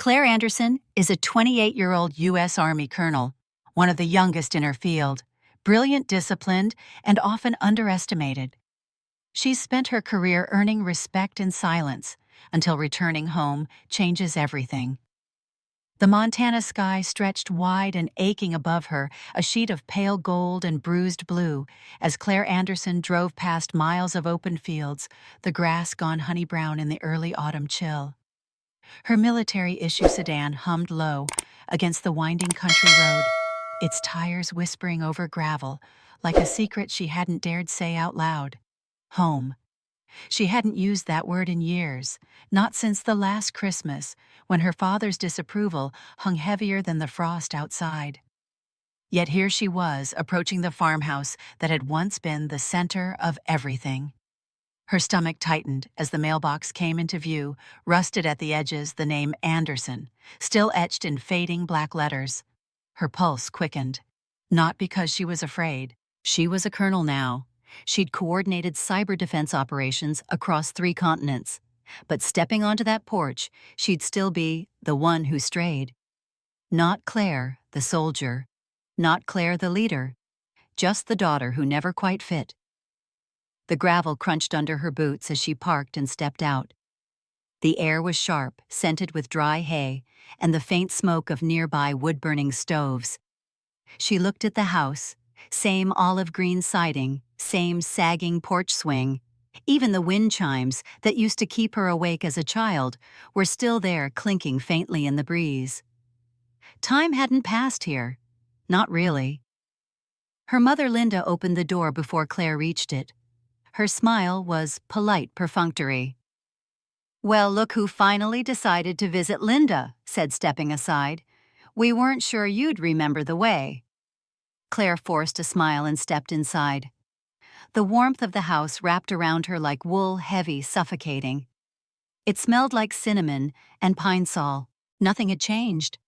Claire Anderson is a 28-year-old U.S. Army colonel, one of the youngest in her field, brilliant, disciplined, and often underestimated. She's spent her career earning respect in silence until returning home changes everything. The Montana sky stretched wide and aching above her, a sheet of pale gold and bruised blue, as Claire Anderson drove past miles of open fields, the grass gone honey brown in the early autumn chill. Her military-issue sedan hummed low against the winding country road, its tires whispering over gravel, like a secret she hadn't dared say out loud. Home. She hadn't used that word in years, not since the last Christmas, when her father's disapproval hung heavier than the frost outside. Yet here she was, approaching the farmhouse that had once been the center of everything. Her stomach tightened as the mailbox came into view, rusted at the edges the name Anderson, still etched in fading black letters. Her pulse quickened. Not because she was afraid. She was a colonel now. She'd coordinated cyber defense operations across 3 continents. But stepping onto that porch, she'd still be the one who strayed. Not Claire, the soldier. Not Claire, the leader. Just the daughter who never quite fit. The gravel crunched under her boots as she parked and stepped out. The air was sharp, scented with dry hay, and the faint smoke of nearby wood-burning stoves. She looked at the house, same olive green siding, same sagging porch swing. Even the wind chimes that used to keep her awake as a child were still there, clinking faintly in the breeze. Time hadn't passed here. Not really. Her mother Linda opened the door before Claire reached it. Her smile was polite, perfunctory. "Well, look who finally decided to visit Linda," said, stepping aside. "We weren't sure you'd remember the way." Claire forced a smile and stepped inside. The warmth of the house wrapped around her like wool, heavy, suffocating. It smelled like cinnamon and pine sol. Nothing had changed.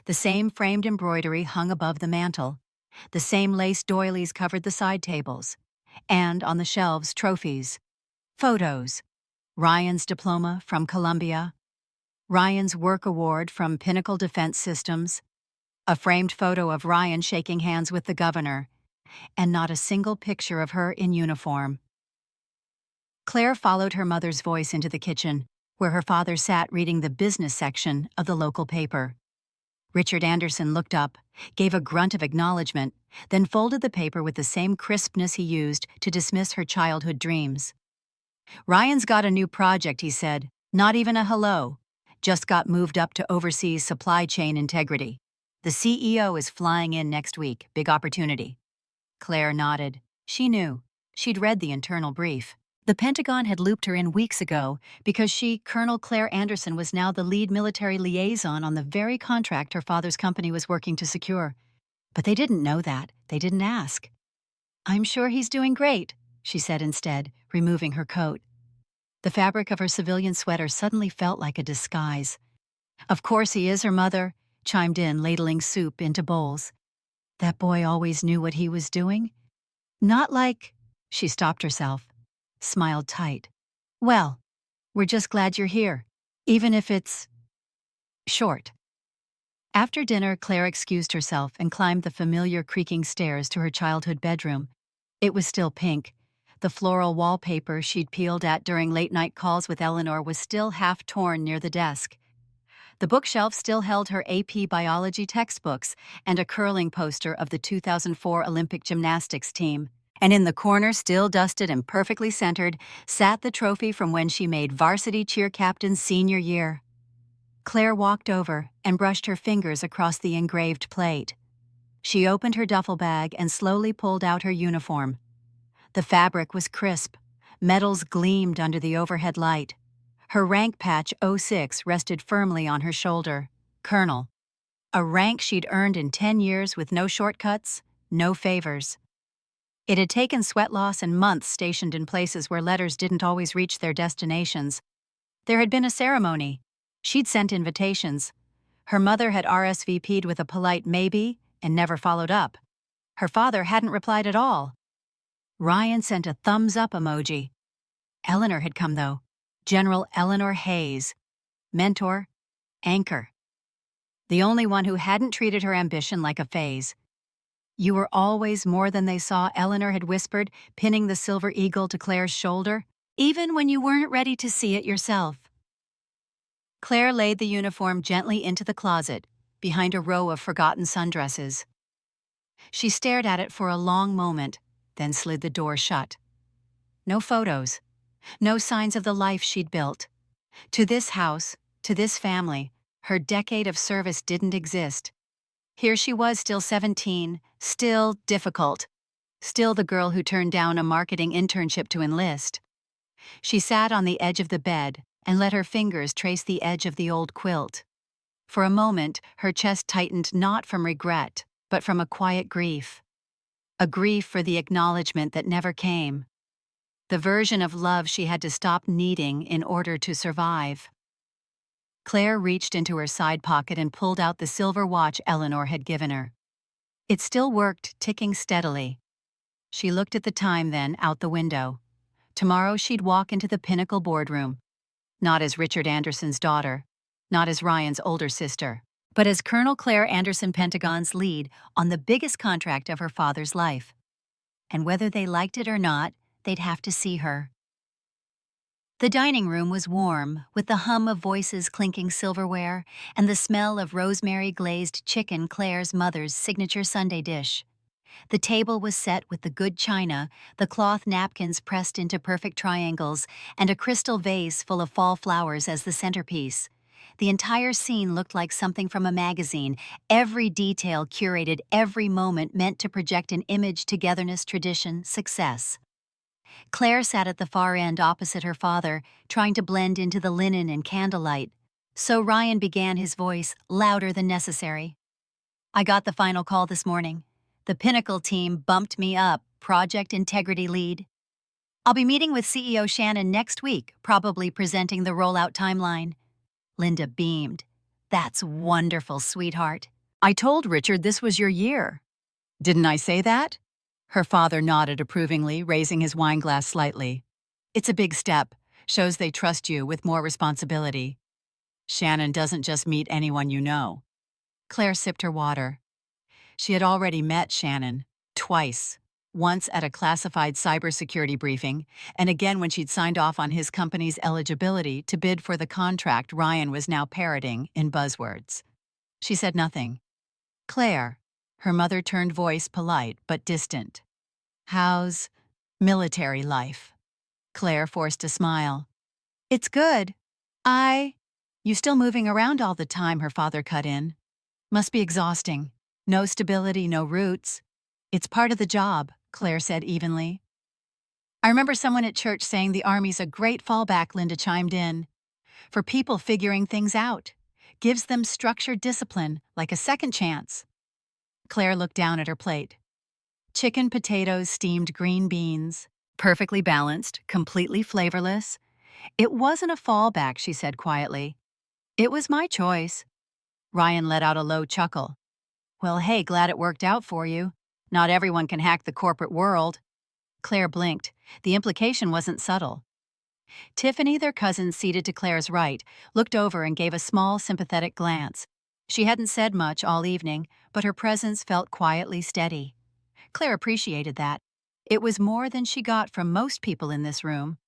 The same framed embroidery hung above the mantel. The same lace doilies covered the side tables. And on the shelves, trophies. Photos. Ryan's diploma from Columbia. Ryan's work award from Pinnacle Defense Systems. A framed photo of Ryan shaking hands with the governor. And not a single picture of her in uniform. Claire followed her mother's voice into the kitchen, where her father sat reading the business section of the local paper. Richard Anderson looked up, gave a grunt of acknowledgement, then folded the paper with the same crispness he used to dismiss her childhood dreams. "Ryan's got a new project," he said. "Not even a hello. Just got moved up to oversee supply chain integrity. The CEO is flying in next week. Big opportunity." Claire nodded. She knew. She'd read the internal brief. The Pentagon had looped her in weeks ago because she, Colonel Claire Anderson, was now the lead military liaison on the very contract her father's company was working to secure. But they didn't know that. They didn't ask. "I'm sure he's doing great," she said instead, removing her coat. The fabric of her civilian sweater suddenly felt like a disguise. "Of course he is," her mother chimed in, ladling soup into bowls. "That boy always knew what he was doing?" "Not like—" She stopped herself, smiled tight. "Well, we're just glad you're here, even if it's short." After dinner, Claire excused herself and climbed the familiar creaking stairs to her childhood bedroom. It was still pink. The floral wallpaper she'd peeled at during late-night calls with Eleanor was still half torn near the desk. The bookshelf still held her AP biology textbooks and a curling poster of the 2004 Olympic gymnastics team. And in the corner, still dusted and perfectly centered, sat the trophy from when she made varsity cheer captain's senior year. Claire walked over and brushed her fingers across the engraved plate. She opened her duffel bag and slowly pulled out her uniform. The fabric was crisp. Metals gleamed under the overhead light. Her rank patch 06 rested firmly on her shoulder. Colonel. A rank she'd earned in 10 years with no shortcuts, no favors. It had taken sweat loss and months stationed in places where letters didn't always reach their destinations. There had been a ceremony. She'd sent invitations. Her mother had RSVP'd with a polite maybe and never followed up. Her father hadn't replied at all. Ryan sent a thumbs-up emoji. Eleanor had come, though. General Eleanor Hayes. Mentor, anchor. the only one who hadn't treated her ambition like a phase. "You were always more than they saw," Eleanor had whispered, pinning the silver eagle to Claire's shoulder, "even when you weren't ready to see it yourself." Claire laid the uniform gently into the closet, behind a row of forgotten sundresses. She stared at it for a long moment, then slid the door shut. No photos. No signs of the life she'd built. To this house, to this family, her decade of service didn't exist. Here she was, still 17, still difficult, still the girl who turned down a marketing internship to enlist. She sat on the edge of the bed and let her fingers trace the edge of the old quilt. For a moment, her chest tightened not from regret, but from a quiet grief. A grief for the acknowledgement that never came. The version of love she had to stop needing in order to survive. Claire reached into her side pocket and pulled out the silver watch Eleanor had given her. It still worked, ticking steadily. She looked at the time then, out the window. Tomorrow she'd walk into the Pinnacle boardroom. Not as Richard Anderson's daughter, not as Ryan's older sister, but as Colonel Claire Anderson, Pentagon's lead on the biggest contract of her father's life. And whether they liked it or not, they'd have to see her. The dining room was warm, with the hum of voices clinking silverware and the smell of rosemary-glazed chicken, Claire's mother's signature Sunday dish. The table was set with the good china, the cloth napkins pressed into perfect triangles, and a crystal vase full of fall flowers as the centerpiece. The entire scene looked like something from a magazine, every detail curated, every moment meant to project an image: togetherness, tradition, success. Claire sat at the far end opposite her father, trying to blend into the linen and candlelight. So Ryan began, his voice louder than necessary. "I got the final call this morning. The Pinnacle team bumped me up, project integrity lead. I'll be meeting with CEO Shannon next week, probably presenting the rollout timeline." Linda beamed. "That's wonderful, sweetheart. I told Richard this was your year." "Didn't I say that?" Her father nodded approvingly, raising his wine glass slightly. "It's a big step. Shows they trust you with more responsibility. Shannon doesn't just meet anyone you know." Claire sipped her water. She had already met Shannon, twice. Once at a classified cybersecurity briefing, and again when she'd signed off on his company's eligibility to bid for the contract Ryan was now parroting in buzzwords. She said nothing. "Claire," her mother-turned voice polite but distant. "How's military life?" Claire forced a smile. "It's good. You still moving around all the time," her father cut in. "Must be exhausting. No stability, no roots." "It's part of the job," Claire said evenly. "I remember someone at church saying the Army's a great fallback," Linda chimed in. "For people figuring things out. Gives them structured discipline, like a second chance." Claire looked down at her plate. Chicken, potatoes, steamed green beans. Perfectly balanced, completely flavorless. "It wasn't a fallback," she said quietly. "It was my choice." Ryan let out a low chuckle. "Well, hey, glad it worked out for you. Not everyone can hack the corporate world." Claire blinked. The implication wasn't subtle. Tiffany, their cousin seated to Claire's right, looked over and gave a small, sympathetic glance. She hadn't said much all evening, but her presence felt quietly steady. Claire appreciated that. It was more than she got from most people in this room.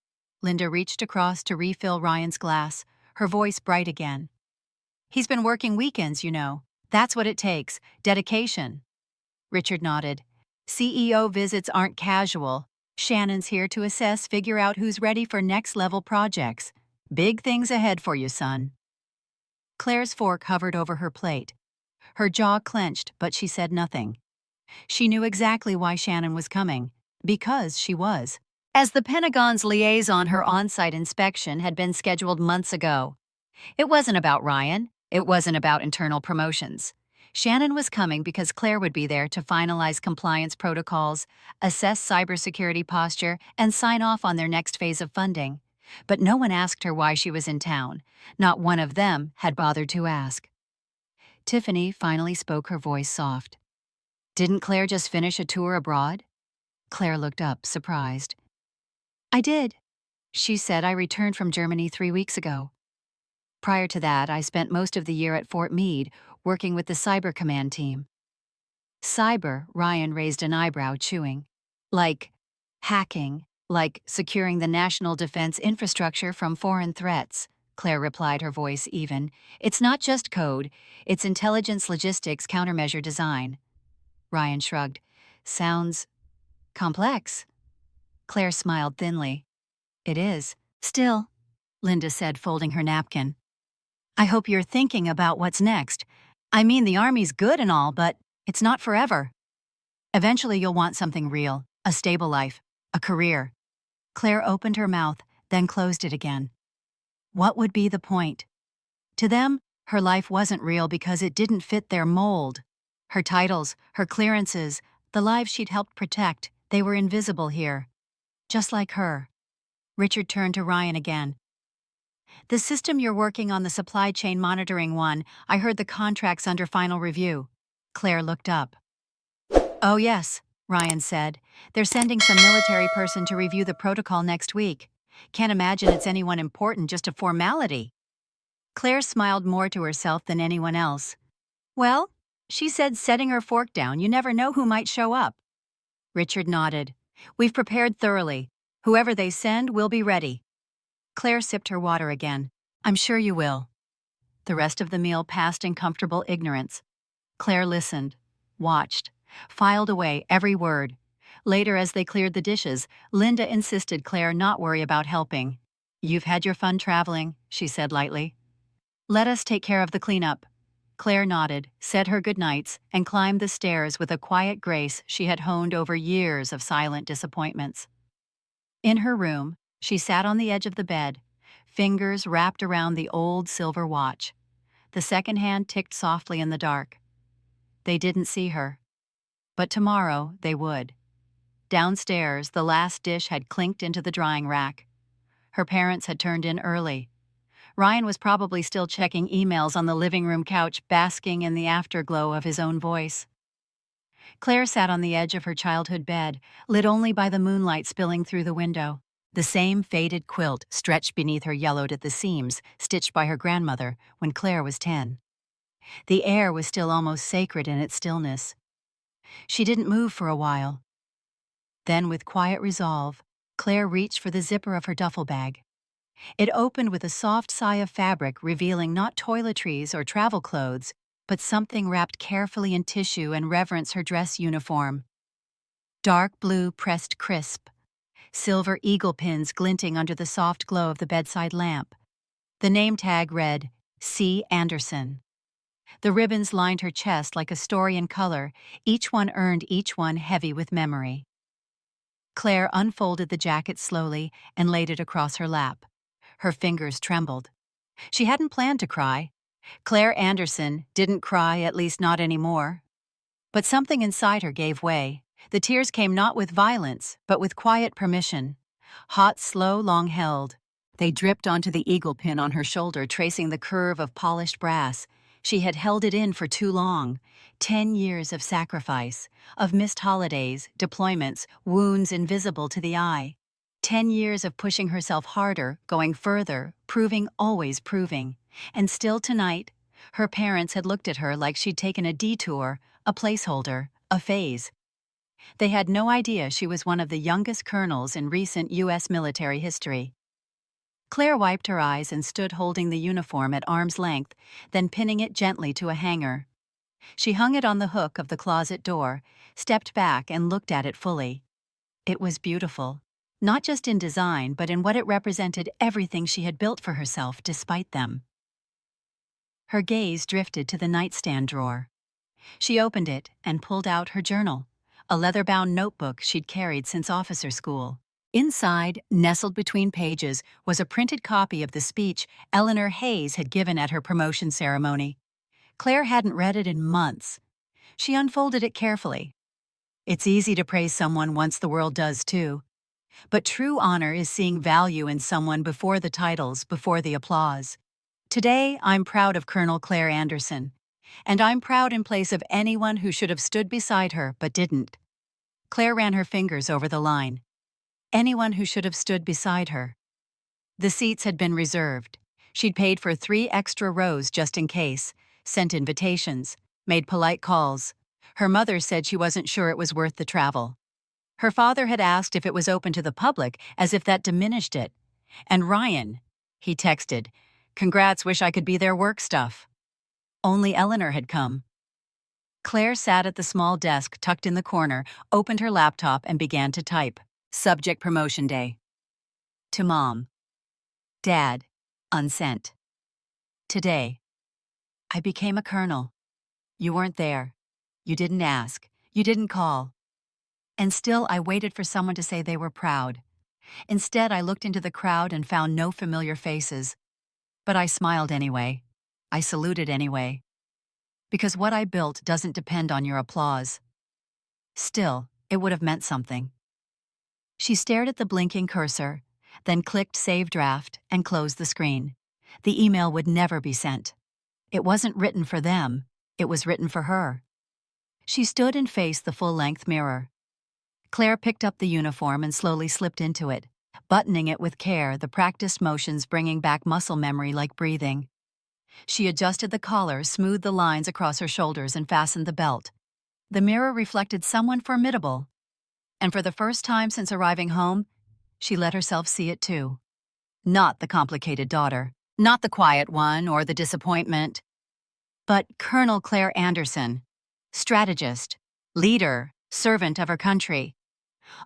Linda reached across to refill Ryan's glass, her voice bright again. "He's been working weekends, you know. That's what it takes, dedication." Richard nodded. "CEO visits aren't casual. Shannon's here to assess, figure out who's ready for next-level projects. Big things ahead for you, son." Claire's fork hovered over her plate. Her jaw clenched, but she said nothing. She knew exactly why Shannon was coming. Because she was. As the Pentagon's liaison, her on-site inspection had been scheduled months ago. It wasn't about Ryan. It wasn't about internal promotions. Shannon was coming because Claire would be there to finalize compliance protocols, assess cybersecurity posture, and sign off on their next phase of funding. But no one asked her why she was in town. Not one of them had bothered to ask. Tiffany finally spoke, her voice soft. "Didn't Claire just finish a tour abroad?" Claire looked up, surprised. "I did," she said. "I returned from Germany 3 weeks ago." Prior to that, I spent most of the year at Fort Meade working with the Cyber Command team. Cyber, Ryan raised an eyebrow, chewing. Like hacking, like securing the national defense infrastructure from foreign threats, Claire replied, her voice even. It's not just code, it's intelligence logistics countermeasure design. Ryan shrugged. Sounds complex. Claire smiled thinly. It is. Still, Linda said, folding her napkin. I hope you're thinking about what's next. I mean, the Army's good and all, but it's not forever. Eventually you'll want something real, a stable life, a career. Claire opened her mouth, then closed it again. What would be the point? To them, her life wasn't real because it didn't fit their mold. Her titles, her clearances, the lives she'd helped protect, they were invisible here. Just like her. Richard turned to Ryan again. The system you're working on, the supply chain monitoring one, I heard the contract's under final review. Claire looked up. Oh yes, Ryan said. They're sending some military person to review the protocol next week. Can't imagine it's anyone important, just a formality. Claire smiled more to herself than anyone else. Well, she said, setting her fork down, you never know who might show up. Richard nodded. We've prepared thoroughly. Whoever they send, we'll be ready. Claire sipped her water again. I'm sure you will. The rest of the meal passed in comfortable ignorance. Claire listened, watched, filed away every word. Later, as they cleared the dishes, Linda insisted Claire not worry about helping. You've had your fun traveling, she said lightly. Let us take care of the cleanup. Claire nodded, said her goodnights, and climbed the stairs with a quiet grace she had honed over years of silent disappointments. In her room, she sat on the edge of the bed, fingers wrapped around the old silver watch. The second hand ticked softly in the dark. They didn't see her. But tomorrow they would. Downstairs, the last dish had clinked into the drying rack. Her parents had turned in early. Ryan was probably still checking emails on the living room couch, basking in the afterglow of his own voice. Claire sat on the edge of her childhood bed, lit only by the moonlight spilling through the window. The same faded quilt stretched beneath her, yellowed at the seams, stitched by her grandmother when Claire was 10. The air was still almost sacred in its stillness. She didn't move for a while. Then, with quiet resolve, Claire reached for the zipper of her duffel bag. It opened with a soft sigh of fabric, revealing not toiletries or travel clothes, but something wrapped carefully in tissue and reverence her dress uniform. Dark blue pressed crisp, silver eagle pins glinting under the soft glow of the bedside lamp. The name tag read, C. Anderson. The ribbons lined her chest like a story in color, each one earned, each one heavy with memory. Claire unfolded the jacket slowly and laid it across her lap. Her fingers trembled. She hadn't planned to cry. Claire Anderson didn't cry, at least not anymore. But something inside her gave way. The tears came not with violence, but with quiet permission. Hot, slow, long held. They dripped onto the eagle pin on her shoulder, tracing the curve of polished brass. She had held it in for too long. 10 years of sacrifice, of missed holidays, deployments, wounds invisible to the eye. 10 years of pushing herself harder, going further, proving, always proving. And still tonight, her parents had looked at her like she'd taken a detour, a placeholder, a phase. They had no idea she was one of the youngest colonels in recent U.S. military history. Claire wiped her eyes and stood holding the uniform at arm's length, then pinning it gently to a hanger. She hung it on the hook of the closet door, stepped back and looked at it fully. It was beautiful, not just in design, but in what it represented, everything she had built for herself despite them. Her gaze drifted to the nightstand drawer. She opened it and pulled out her journal, a leather-bound notebook she'd carried since officer school. Inside, nestled between pages, was a printed copy of the speech Eleanor Hayes had given at her promotion ceremony. Claire hadn't read it in months. She unfolded it carefully. It's easy to praise someone once the world does too. But true honor is seeing value in someone before the titles, before the applause. Today, I'm proud of Colonel Claire Anderson. And I'm proud in place of anyone who should have stood beside her but didn't. Claire ran her fingers over the line. Anyone who should have stood beside her. The seats had been reserved. She'd paid for 3 extra rows just in case, sent invitations, made polite calls. Her mother said she wasn't sure it was worth the travel. Her father had asked if it was open to the public, as if that diminished it. And Ryan, he texted, "Congrats, wish I could be there, work stuff." Only Eleanor had come. Claire sat at the small desk tucked in the corner, opened her laptop, and began to type. Subject: promotion day. To Mom. Dad, unsent. Today. I became a colonel. You weren't there. You didn't ask. You didn't call. And still I waited for someone to say they were proud. Instead, I looked into the crowd and found no familiar faces. But I smiled anyway. I saluted anyway. Because what I built doesn't depend on your applause. Still, it would have meant something. She stared at the blinking cursor, then clicked Save Draft and closed the screen. The email would never be sent. It wasn't written for them. It was written for her. She stood and faced the full-length mirror. Claire picked up the uniform and slowly slipped into it, buttoning it with care, the practiced motions bringing back muscle memory like breathing. She adjusted the collar, smoothed the lines across her shoulders, and fastened the belt. The mirror reflected someone formidable. And for the first time since arriving home, she let herself see it too. Not the complicated daughter, not the quiet one or the disappointment, but Colonel Claire Anderson, strategist, leader, servant of her country.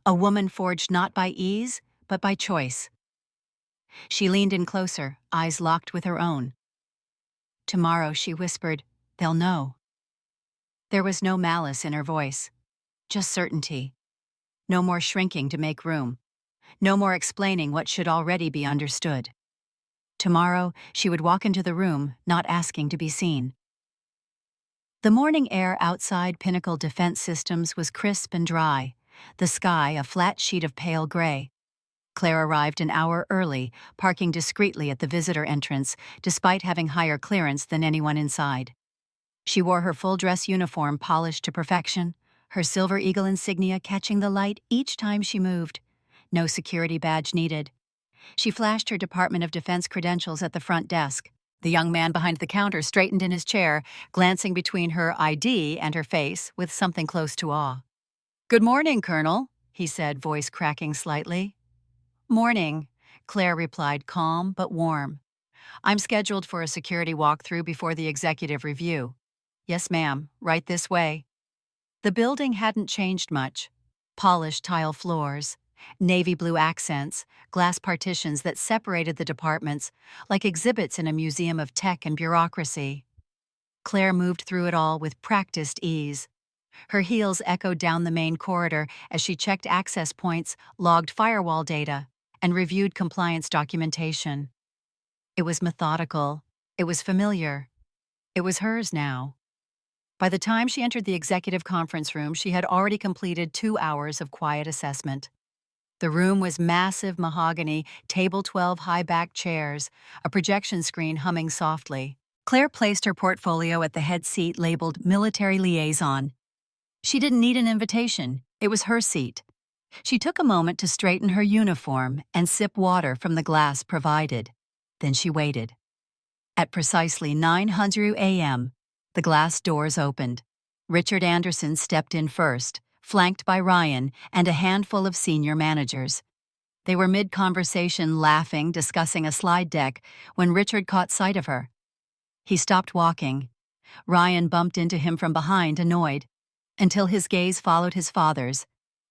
A woman forged not by ease, but by choice. She leaned in closer, eyes locked with her own. Tomorrow, she whispered, they'll know. There was no malice in her voice, just certainty. No more shrinking to make room. No more explaining what should already be understood. Tomorrow, she would walk into the room, not asking to be seen. The morning air outside Pinnacle Defense Systems was crisp and dry, the sky a flat sheet of pale gray. Claire arrived an hour early, parking discreetly at the visitor entrance, despite having higher clearance than anyone inside. She wore her full-dress uniform polished to perfection, her silver eagle insignia catching the light each time she moved. No security badge needed. She flashed her Department of Defense credentials at the front desk. The young man behind the counter straightened in his chair, glancing between her ID and her face with something close to awe. "Good morning, Colonel," he said, voice cracking slightly. "Morning," Claire replied, calm but warm. "I'm scheduled for a security walkthrough before the executive review." "Yes, ma'am, right this way." The building hadn't changed much. Polished tile floors, navy blue accents, glass partitions that separated the departments like exhibits in a museum of tech and bureaucracy. Claire moved through it all with practiced ease. Her heels echoed down the main corridor as she checked access points, logged firewall data, and reviewed compliance documentation. It was methodical. It was familiar. It was hers now. By the time she entered the executive conference room, she had already completed 2 hours of quiet assessment. The room was massive mahogany, table 12 high-backed chairs, a projection screen humming softly. Claire placed her portfolio at the head seat labeled Military Liaison. She didn't need an invitation. It was her seat. She took a moment to straighten her uniform and sip water from the glass provided. Then she waited. At precisely 9:00 a.m., the glass doors opened. Richard Anderson stepped in first, flanked by Ryan and a handful of senior managers. They were mid-conversation, laughing, discussing a slide deck, when Richard caught sight of her. He stopped walking. Ryan bumped into him from behind, annoyed, until his gaze followed his father's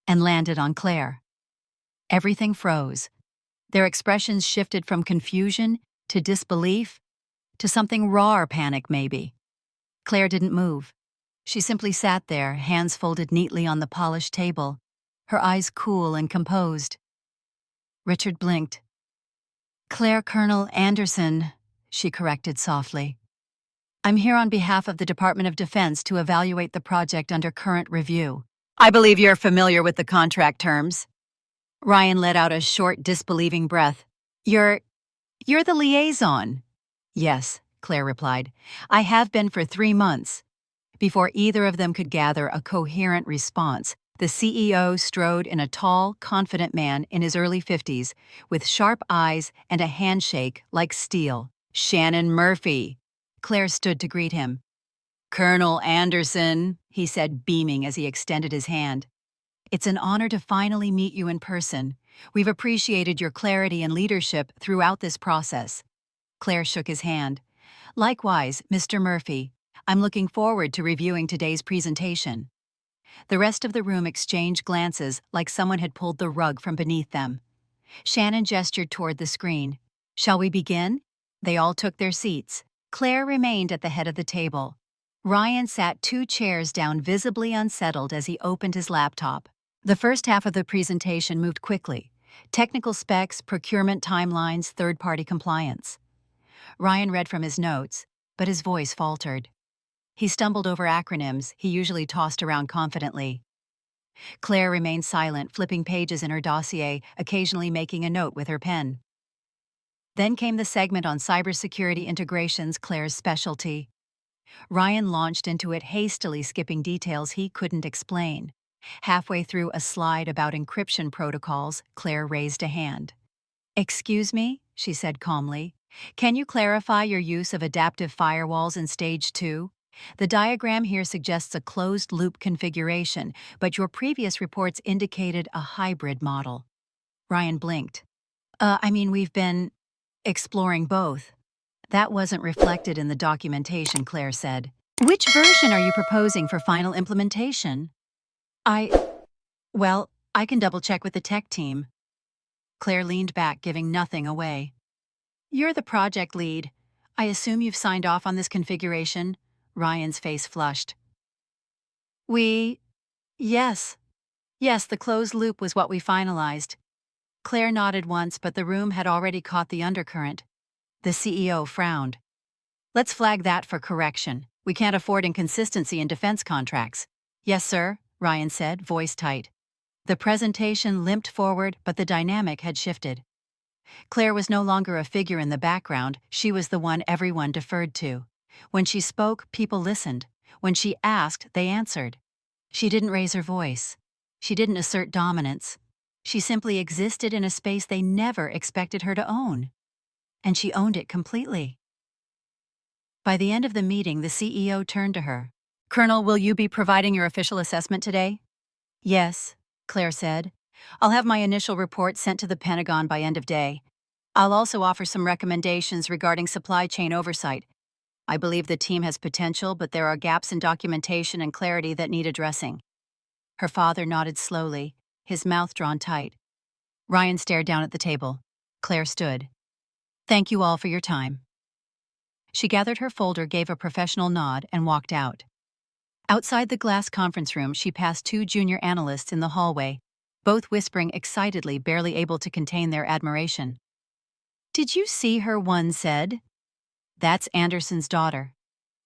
and landed on Claire. Everything froze. Their expressions shifted from confusion to disbelief to something raw panic, maybe. Claire didn't move. She simply sat there, hands folded neatly on the polished table, her eyes cool and composed. Richard blinked. "Claire Colonel Anderson," she corrected softly. "I'm here on behalf of the Department of Defense to evaluate the project under current review. I believe you're familiar with the contract terms." Ryan let out a short, disbelieving breath. You're the liaison." "Yes," Claire replied. "I have been for 3 months." Before either of them could gather a coherent response, the CEO strode in, a tall, confident man in his early 50s, with sharp eyes and a handshake like steel. Shannon Murphy. Claire stood to greet him. Colonel Anderson, he said, beaming as he extended his hand. It's an honor to finally meet you in person. We've appreciated your clarity and leadership throughout this process. Claire shook his hand. Likewise, Mr. Murphy. I'm looking forward to reviewing today's presentation. The rest of the room exchanged glances like someone had pulled the rug from beneath them. Shannon gestured toward the screen. Shall we begin? They all took their seats. Claire remained at the head of the table. Ryan sat 2 chairs down, visibly unsettled as he opened his laptop. The first half of the presentation moved quickly. Technical specs, procurement timelines, third-party compliance. Ryan read from his notes, but his voice faltered. He stumbled over acronyms he usually tossed around confidently. Claire remained silent, flipping pages in her dossier, occasionally making a note with her pen. Then came the segment on cybersecurity integrations, Claire's specialty. Ryan launched into it, hastily skipping details he couldn't explain. Halfway through a slide about encryption protocols, Claire raised a hand. "Excuse me," she said calmly. "Can you clarify your use of adaptive firewalls in Stage 2? The diagram here suggests a closed-loop configuration, but your previous reports indicated a hybrid model." Ryan blinked. We've been exploring both. That wasn't reflected in the documentation, Claire said. Which version are you proposing for final implementation? I can double-check with the tech team. Claire leaned back, giving nothing away. You're the project lead. I assume you've signed off on this configuration? Ryan's face flushed. Yes. Yes, the closed loop was what we finalized. Claire nodded once, but the room had already caught the undercurrent. The CEO frowned. Let's flag that for correction. We can't afford inconsistency in defense contracts. Yes, sir, Ryan said, voice tight. The presentation limped forward, but the dynamic had shifted. Claire was no longer a figure in the background, she was the one everyone deferred to. When she spoke, people listened. When she asked, they answered. She didn't raise her voice. She didn't assert dominance. She simply existed in a space they never expected her to own. And she owned it completely. By the end of the meeting, the CEO turned to her. Colonel, will you be providing your official assessment today? Yes, Claire said. I'll have my initial report sent to the Pentagon by end of day. I'll also offer some recommendations regarding supply chain oversight. I believe the team has potential, but there are gaps in documentation and clarity that need addressing. Her father nodded slowly, his mouth drawn tight. Ryan stared down at the table. Claire stood. Thank you all for your time. She gathered her folder, gave a professional nod, and walked out. Outside the glass conference room, she passed 2 junior analysts in the hallway, both whispering excitedly, barely able to contain their admiration. Did you see her? One said. That's Anderson's daughter.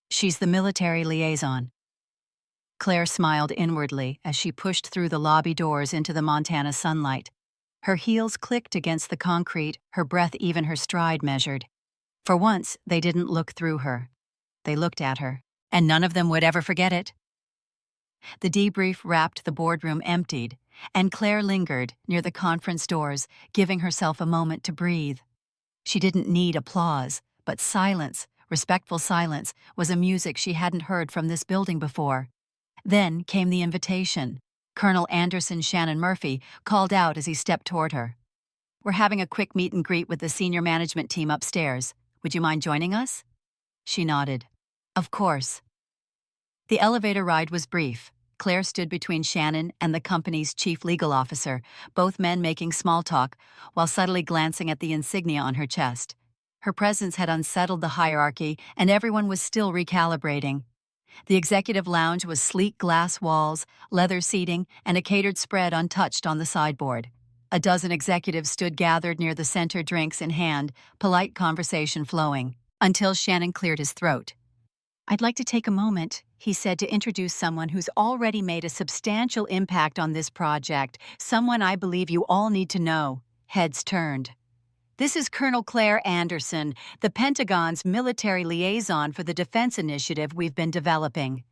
She's the military liaison. Claire smiled inwardly as she pushed through the lobby doors into the Montana sunlight. Her heels clicked against the concrete, her breath, even her stride, measured. For once, they didn't look through her. They looked at her, and none of them would ever forget it. The debrief wrapped, the boardroom emptied, and Claire lingered near the conference doors, giving herself a moment to breathe. She didn't need applause, but silence, respectful silence, was a music she hadn't heard from this building before. Then came the invitation. Colonel Anderson Shannon Murphy called out as he stepped toward her. We're having a quick meet and greet with the senior management team upstairs. Would you mind joining us? She nodded. Of course. The elevator ride was brief. Claire stood between Shannon and the company's chief legal officer, both men making small talk, while subtly glancing at the insignia on her chest. Her presence had unsettled the hierarchy, and everyone was still recalibrating. The executive lounge was sleek glass walls, leather seating, and a catered spread untouched on the sideboard. A dozen executives stood gathered near the center, drinks in hand, polite conversation flowing, until Shannon cleared his throat. I'd like to take a moment, he said, to introduce someone who's already made a substantial impact on this project, someone I believe you all need to know. Heads turned. This is Colonel Claire Anderson, the Pentagon's military liaison for the defense initiative we've been developing.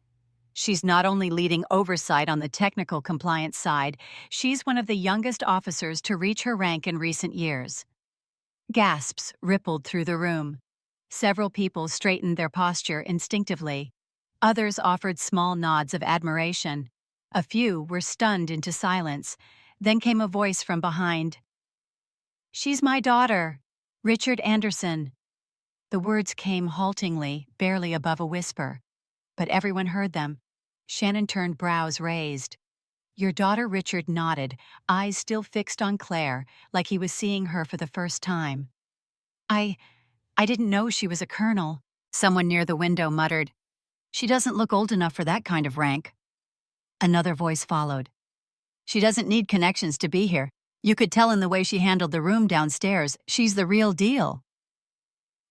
She's not only leading oversight on the technical compliance side, she's one of the youngest officers to reach her rank in recent years. Gasps rippled through the room. Several people straightened their posture instinctively. Others offered small nods of admiration. A few were stunned into silence. Then came a voice from behind. "She's my daughter, Richard Anderson." The words came haltingly, barely above a whisper. But everyone heard them. Shannon turned, brows raised. "Your daughter?" Richard nodded, eyes still fixed on Claire, like he was seeing her for the first time. I didn't know she was a colonel," someone near the window muttered. "She doesn't look old enough for that kind of rank." Another voice followed. "She doesn't need connections to be here. You could tell in the way she handled the room downstairs. She's the real deal."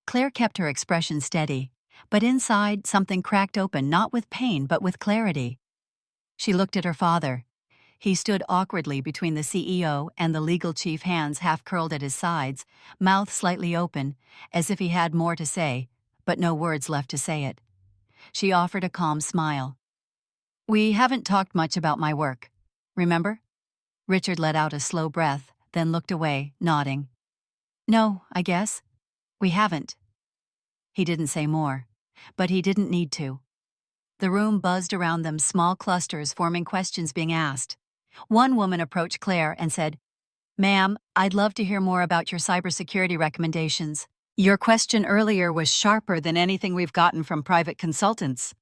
Claire kept her expression steady, but inside something cracked open, not with pain but with clarity. She looked at her father. He stood awkwardly between the CEO and the legal chief, hands half curled at his sides, mouth slightly open, as if he had more to say, but no words left to say it. She offered a calm smile. "We haven't talked much about my work. Remember?" Richard let out a slow breath, then looked away, nodding. "No, I guess. We haven't." He didn't say more, but he didn't need to. The room buzzed around them, small clusters forming questions being asked. One woman approached Claire and said, "Ma'am, I'd love to hear more about your cybersecurity recommendations. Your question earlier was sharper than anything we've gotten from private consultants."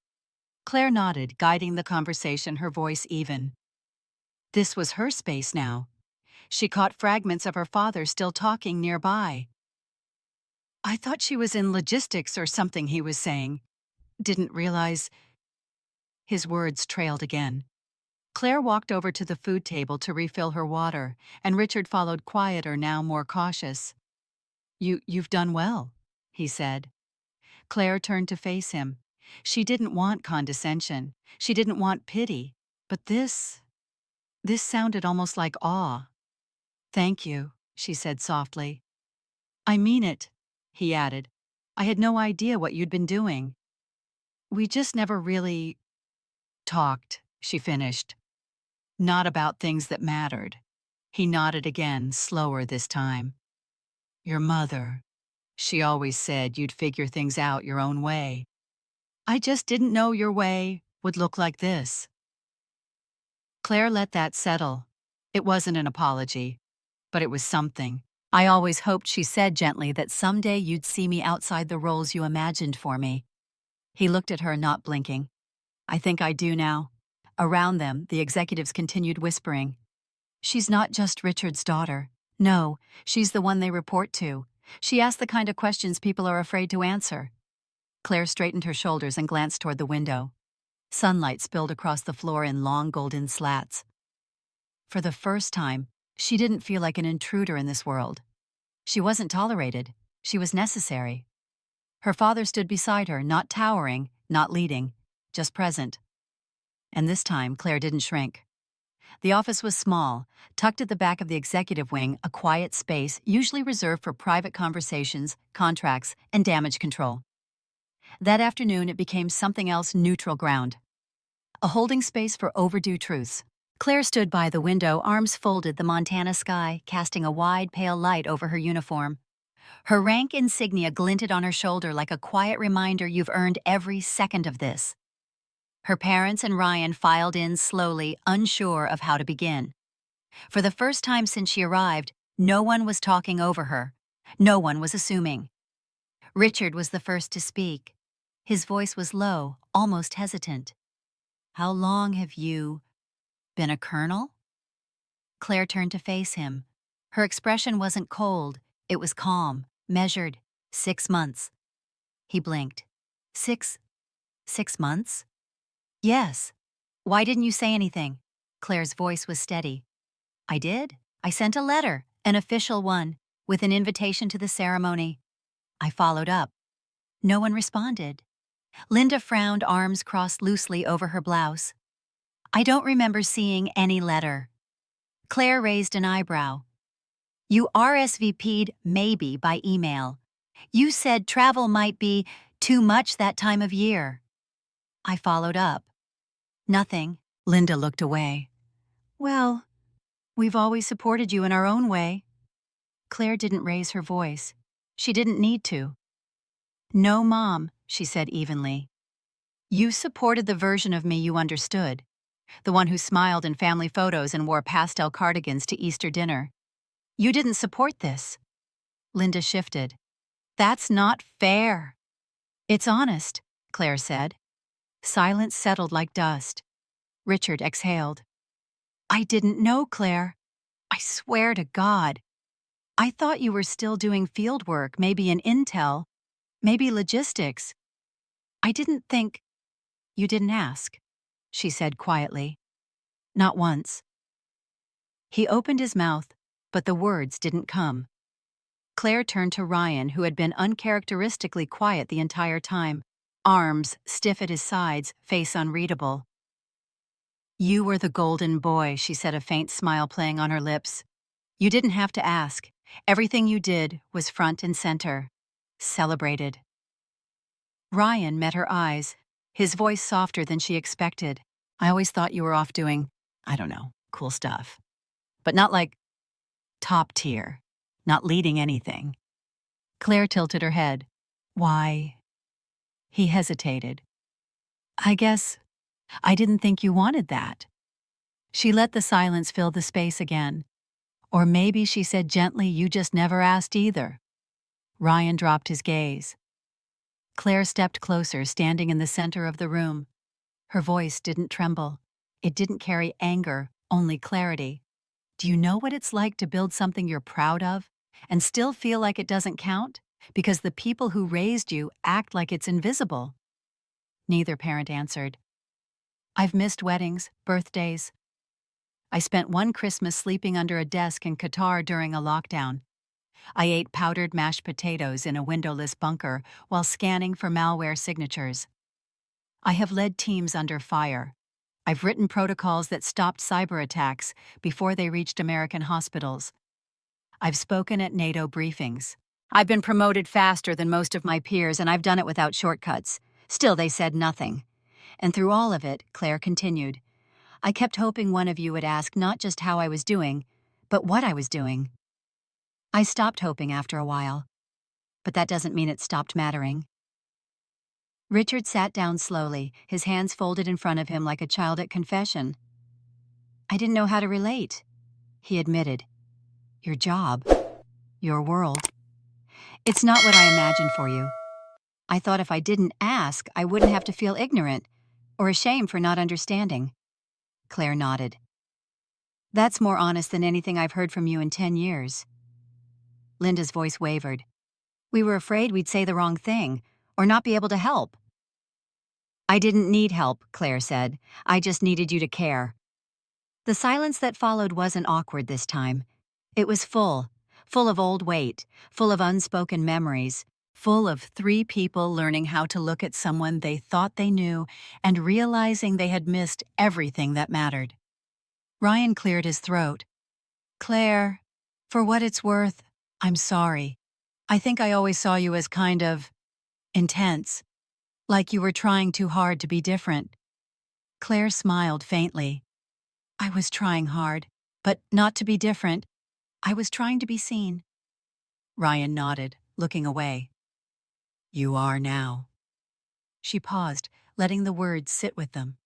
Claire nodded, guiding the conversation, her voice even. This was her space now. She caught fragments of her father still talking nearby. "I thought she was in logistics or something," he was saying. "Didn't realize—" His words trailed again. Claire walked over to the food table to refill her water, and Richard followed, quieter now, more cautious. You've done well," he said. Claire turned to face him. She didn't want condescension. She didn't want pity. But this sounded almost like awe. "Thank you," she said softly. "I mean it," he added. "I had no idea what you'd been doing." "We just never really talked," she finished. "Not about things that mattered." He nodded again, slower this time. "Your mother, she always said you'd figure things out your own way. I just didn't know your way would look like this." Claire let that settle. It wasn't an apology, but it was something. "I always hoped," she said gently, "that someday you'd see me outside the roles you imagined for me." He looked at her, not blinking. "I think I do now." Around them, the executives continued whispering. "She's not just Richard's daughter. No, she's the one they report to. She asks the kind of questions people are afraid to answer." Claire straightened her shoulders and glanced toward the window. Sunlight spilled across the floor in long golden slats. For the first time, she didn't feel like an intruder in this world. She wasn't tolerated. She was necessary. Her father stood beside her, not towering, not leading, just present. And this time, Claire didn't shrink. The office was small, tucked at the back of the executive wing, a quiet space usually reserved for private conversations, contracts, and damage control. That afternoon, it became something else: neutral ground. A holding space for overdue truths. Claire stood by the window, arms folded, the Montana sky casting a wide, pale light over her uniform. Her rank insignia glinted on her shoulder like a quiet reminder you've earned every second of this. Her parents and Ryan filed in slowly, unsure of how to begin. For the first time since she arrived, no one was talking over her. No one was assuming. Richard was the first to speak. His voice was low, almost hesitant. "How long have you been a colonel?" Claire turned to face him. Her expression wasn't cold. It was calm, measured. 6 months. He blinked. Six months? "Yes." "Why didn't you say anything?" Claire's voice was steady. "I did. I sent a letter, an official one, with an invitation to the ceremony. I followed up. No one responded." Linda frowned, arms crossed loosely over her blouse. "I don't remember seeing any letter." Claire raised an eyebrow. "You RSVP'd maybe by email. You said travel might be too much that time of year." "I followed up." "Nothing." Linda looked away. "Well, we've always supported you in our own way." Claire didn't raise her voice. She didn't need to. No, Mom, she said evenly. You supported the version of me you understood, the one who smiled in family photos and wore pastel cardigans to Easter dinner. You didn't support this. Linda shifted. That's not fair. It's honest, Claire said. Silence settled like dust. Richard exhaled. I didn't know, Claire. I swear to God. I thought you were still doing field work, maybe in intel, maybe logistics. I didn't think. You didn't ask, she said quietly. Not once. He opened his mouth, but the words didn't come. Claire turned to Ryan, who had been uncharacteristically quiet the entire time, arms stiff at his sides, face unreadable. You were the golden boy, she said, a faint smile playing on her lips. You didn't have to ask. Everything you did was front and center. Celebrated. Ryan met her eyes, his voice softer than she expected. I always thought you were off doing, I don't know, cool stuff. But not like top tier, not leading anything. Claire tilted her head. Why? He hesitated. I guess I didn't think you wanted that. She let the silence fill the space again. Or maybe she said gently, you just never asked either. Ryan dropped his gaze. Claire stepped closer, standing in the center of the room. Her voice didn't tremble. It didn't carry anger, only clarity. Do you know what it's like to build something you're proud of and still feel like it doesn't count because the people who raised you act like it's invisible? Neither parent answered. I've missed weddings, birthdays. I spent one Christmas sleeping under a desk in Qatar during a lockdown. I ate powdered mashed potatoes in a windowless bunker while scanning for malware signatures. I have led teams under fire. I've written protocols that stopped cyber attacks before they reached American hospitals. I've spoken at NATO briefings. I've been promoted faster than most of my peers, and I've done it without shortcuts. Still, they said nothing. And through all of it, Claire continued, I kept hoping one of you would ask not just how I was doing, but what I was doing. I stopped hoping after a while, but that doesn't mean it stopped mattering. Richard sat down slowly, his hands folded in front of him like a child at confession. I didn't know how to relate, he admitted. Your job, your world. It's not what I imagined for you. I thought if I didn't ask, I wouldn't have to feel ignorant or ashamed for not understanding. Claire nodded. That's more honest than anything I've heard from you in 10 years. Linda's voice wavered. We were afraid we'd say the wrong thing, or not be able to help. I didn't need help, Claire said. I just needed you to care. The silence that followed wasn't awkward this time. It was full of old weight, full of unspoken memories, full of three people learning how to look at someone they thought they knew and realizing they had missed everything that mattered. Ryan cleared his throat. Claire, for what it's worth, I'm sorry. I think I always saw you as kind of intense, like you were trying too hard to be different. Claire smiled faintly. I was trying hard, but not to be different. I was trying to be seen. Ryan nodded, looking away. You are now. She paused, letting the words sit with them.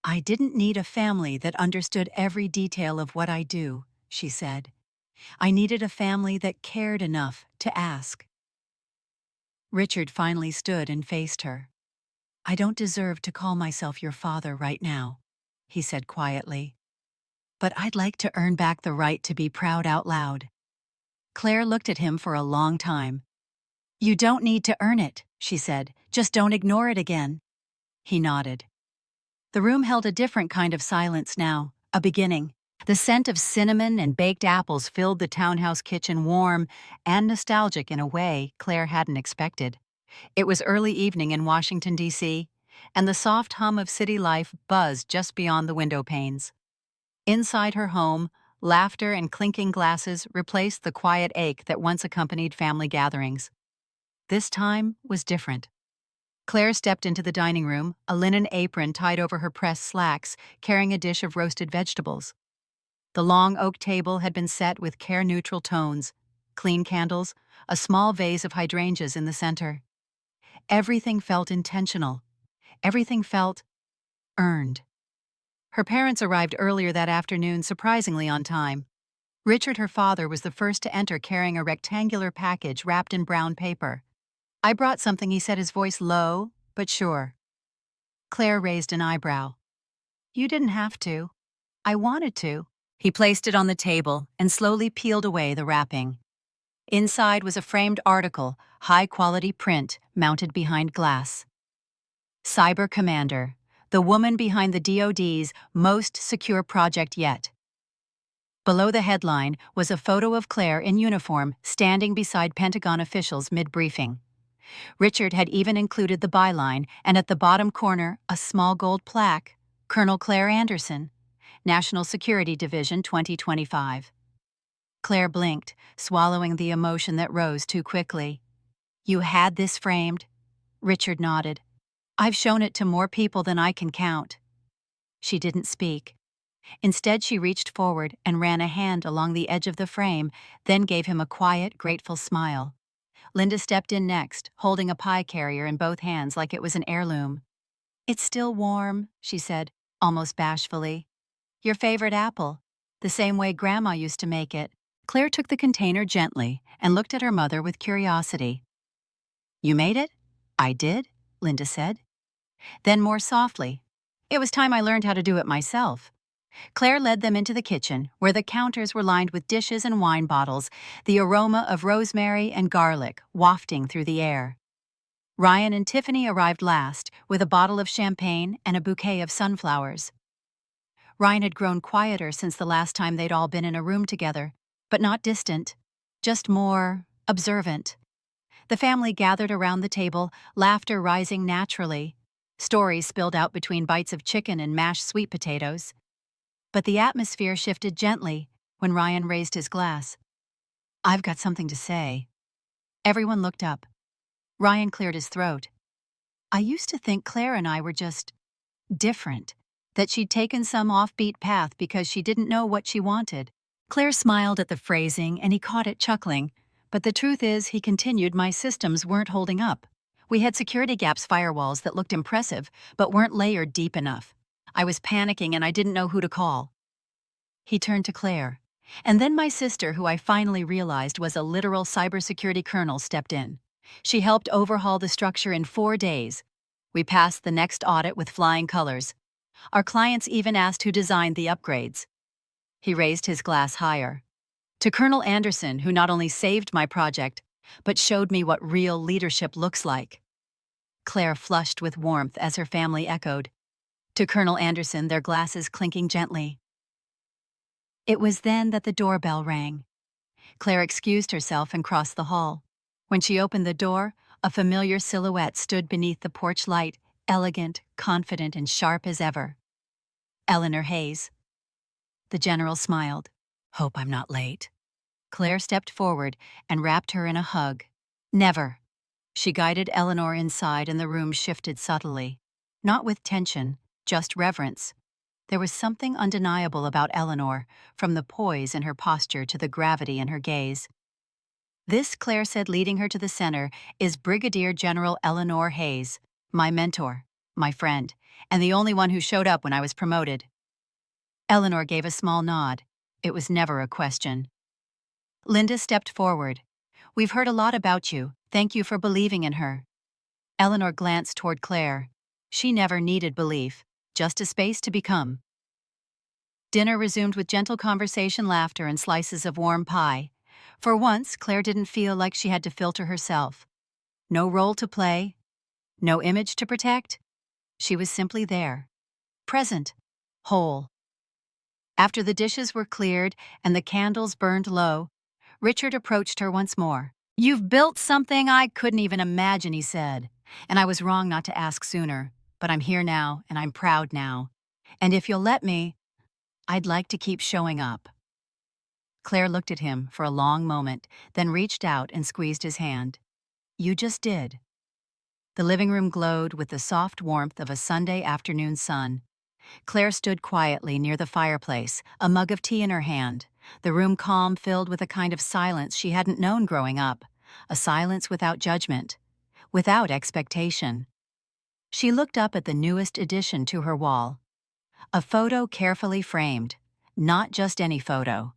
I didn't need a family that understood every detail of what I do, she said. I needed a family that cared enough to ask. Richard finally stood and faced her. I don't deserve to call myself your father right now, he said quietly. But I'd like to earn back the right to be proud out loud. Claire looked at him for a long time. You don't need to earn it, she said. Just don't ignore it again. He nodded. The room held a different kind of silence now, a beginning. The scent of cinnamon and baked apples filled the townhouse kitchen, warm and nostalgic in a way Claire hadn't expected. It was early evening in Washington, D.C., and the soft hum of city life buzzed just beyond the window panes. Inside her home, laughter and clinking glasses replaced the quiet ache that once accompanied family gatherings. This time was different. Claire stepped into the dining room, a linen apron tied over her pressed slacks, carrying a dish of roasted vegetables. The long oak table had been set with care-neutral tones, clean candles, a small vase of hydrangeas in the center. Everything felt intentional. Everything felt earned. Her parents arrived earlier that afternoon, surprisingly on time. Richard, her father, was the first to enter carrying a rectangular package wrapped in brown paper. "I brought something," he said, his voice low but sure. Claire raised an eyebrow. "You didn't have to. I wanted to." He placed it on the table and slowly peeled away the wrapping. Inside was a framed article, high-quality print, mounted behind glass. Cyber Commander, the woman behind the DoD's most secure project yet. Below the headline was a photo of Claire in uniform standing beside Pentagon officials mid-briefing. Richard had even included the byline, and at the bottom corner, a small gold plaque, Colonel Claire Anderson, National Security Division 2025. Claire blinked, swallowing the emotion that rose too quickly. "You had this framed?" Richard nodded. "I've shown it to more people than I can count." She didn't speak. Instead, she reached forward and ran a hand along the edge of the frame, then gave him a quiet, grateful smile. Linda stepped in next, holding a pie carrier in both hands like it was an heirloom. "It's still warm," she said, almost bashfully. "Your favorite apple, the same way Grandma used to make it." Claire took the container gently and looked at her mother with curiosity. "You made it?" "I did," Linda said. Then more softly, "It was time I learned how to do it myself." Claire led them into the kitchen, where the counters were lined with dishes and wine bottles, the aroma of rosemary and garlic wafting through the air. Ryan and Tiffany arrived last, with a bottle of champagne and a bouquet of sunflowers. Ryan had grown quieter since the last time they'd all been in a room together, but not distant, just more observant. The family gathered around the table, laughter rising naturally. Stories spilled out between bites of chicken and mashed sweet potatoes. But the atmosphere shifted gently when Ryan raised his glass. "I've got something to say." Everyone looked up. Ryan cleared his throat. "I used to think Claire and I were just different, that she'd taken some offbeat path because she didn't know what she wanted." Claire smiled at the phrasing and he caught it chuckling. "But the truth is," he continued, "my systems weren't holding up. We had security gaps firewalls that looked impressive, but weren't layered deep enough. I was panicking and I didn't know who to call." He turned to Claire. "And then my sister, who I finally realized was a literal cybersecurity colonel, stepped in. She helped overhaul the structure in 4 days. We passed the next audit with flying colors. Our clients even asked who designed the upgrades." He raised his glass higher. "To Colonel Anderson, who not only saved my project, but showed me what real leadership looks like." Claire flushed with warmth as her family echoed. "To Colonel Anderson," their glasses clinking gently. It was then that the doorbell rang. Claire excused herself and crossed the hall. When she opened the door, a familiar silhouette stood beneath the porch light, elegant, confident, and sharp as ever. Eleanor Hayes. The general smiled. "Hope I'm not late." Claire stepped forward and wrapped her in a hug. "Never." She guided Eleanor inside and the room shifted subtly. Not with tension, just reverence. There was something undeniable about Eleanor, from the poise in her posture to the gravity in her gaze. "This," Claire said, leading her to the center, "is Brigadier General Eleanor Hayes, my mentor, my friend, and the only one who showed up when I was promoted." Eleanor gave a small nod. It was never a question. Linda stepped forward. "We've heard a lot about you. Thank you for believing in her." Eleanor glanced toward Claire. She never needed belief, just a space to become. Dinner resumed with gentle conversation, laughter, and slices of warm pie. For once, Claire didn't feel like she had to filter herself. No role to play, no image to protect. She was simply there, present, whole. After the dishes were cleared and the candles burned low, Richard approached her once more. "You've built something I couldn't even imagine," he said. "And I was wrong not to ask sooner, but I'm here now and I'm proud now. And if you'll let me, I'd like to keep showing up." Claire looked at him for a long moment, then reached out and squeezed his hand. "You just did." The living room glowed with the soft warmth of a Sunday afternoon sun. Claire stood quietly near the fireplace, a mug of tea in her hand, the room calm, filled with a kind of silence she hadn't known growing up, a silence without judgment, without expectation. She looked up at the newest addition to her wall. A photo carefully framed, not just any photo.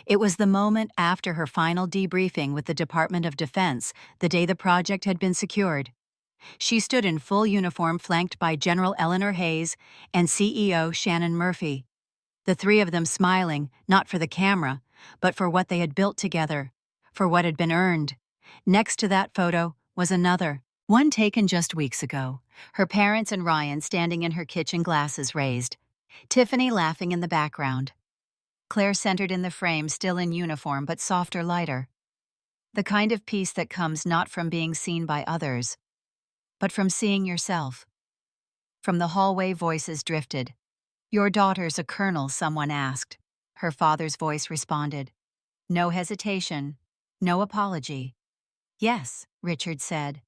It was the moment after her final debriefing with the Department of Defense, the day the project had been secured. She stood in full uniform flanked by General Eleanor Hayes and CEO Shannon Murphy. The three of them smiling, not for the camera, but for what they had built together, for what had been earned. Next to that photo was another, one taken just weeks ago, her parents and Ryan standing in her kitchen, glasses raised, Tiffany laughing in the background. Claire centered in the frame, still in uniform but softer, lighter. The kind of peace that comes not from being seen by others, but from seeing yourself. From the hallway, voices drifted. "Your daughter's a colonel," someone asked. Her father's voice responded. No hesitation, no apology. "Yes," Richard said,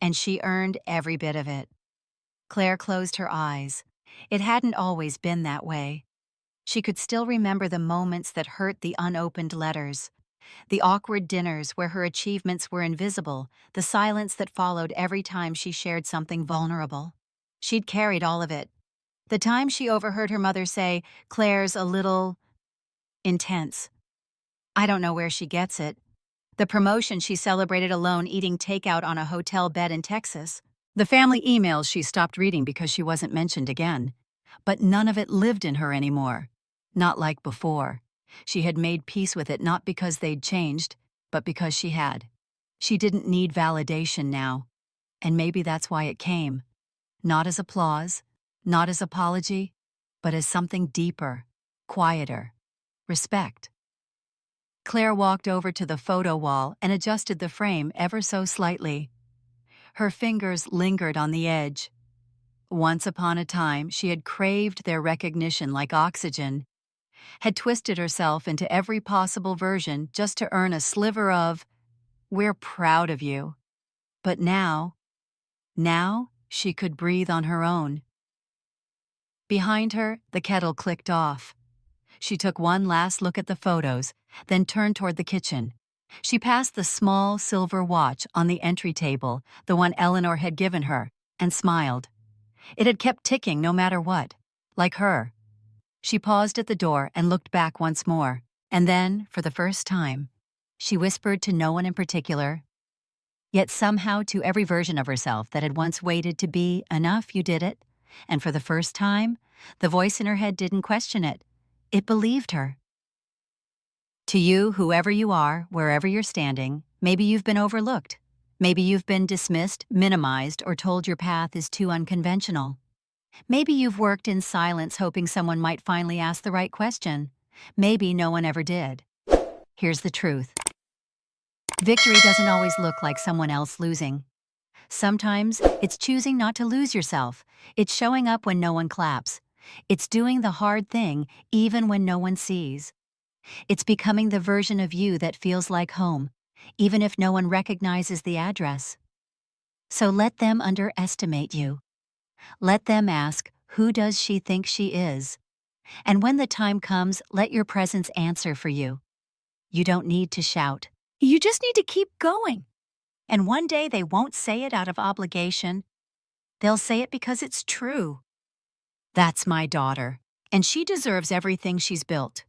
and she earned every bit of it. Claire closed her eyes. It hadn't always been that way. She could still remember the moments that hurt, the unopened letters, the awkward dinners where her achievements were invisible, the silence that followed every time she shared something vulnerable. She'd carried all of it. The time she overheard her mother say, "Claire's a little intense. I don't know where she gets it." The promotion she celebrated alone, eating takeout on a hotel bed in Texas. The family emails she stopped reading because she wasn't mentioned again. But none of it lived in her anymore. Not like before. She had made peace with it, not because they'd changed, but because she had. She didn't need validation now. And maybe that's why it came. Not as applause, not as apology, but as something deeper, quieter. Respect. Claire walked over to the photo wall and adjusted the frame ever so slightly. Her fingers lingered on the edge. Once upon a time, she had craved their recognition like oxygen, had twisted herself into every possible version just to earn a sliver of, "We're proud of you." But now she could breathe on her own. Behind her, the kettle clicked off. She took one last look at the photos, then turned toward the kitchen. She passed the small silver watch on the entry table, the one Eleanor had given her, and smiled. It had kept ticking no matter what, like her. She paused at the door and looked back once more, and then, for the first time, she whispered to no one in particular, yet somehow to every version of herself that had once waited to be enough. "You did it." And for the first time, the voice in her head didn't question it. It believed her. To you, whoever you are, wherever you're standing, maybe you've been overlooked. Maybe you've been dismissed, minimized, or told your path is too unconventional. Maybe you've worked in silence hoping someone might finally ask the right question. Maybe no one ever did. Here's the truth. Victory doesn't always look like someone else losing. Sometimes it's choosing not to lose yourself. It's showing up when no one claps. It's doing the hard thing even when no one sees. It's becoming the version of you that feels like home, even if no one recognizes the address. So let them underestimate you. Let them ask, "Who does she think she is?" And when the time comes, let your presence answer for you. You don't need to shout. You just need to keep going. And one day they won't say it out of obligation. They'll say it because it's true. That's my daughter, and she deserves everything she's built.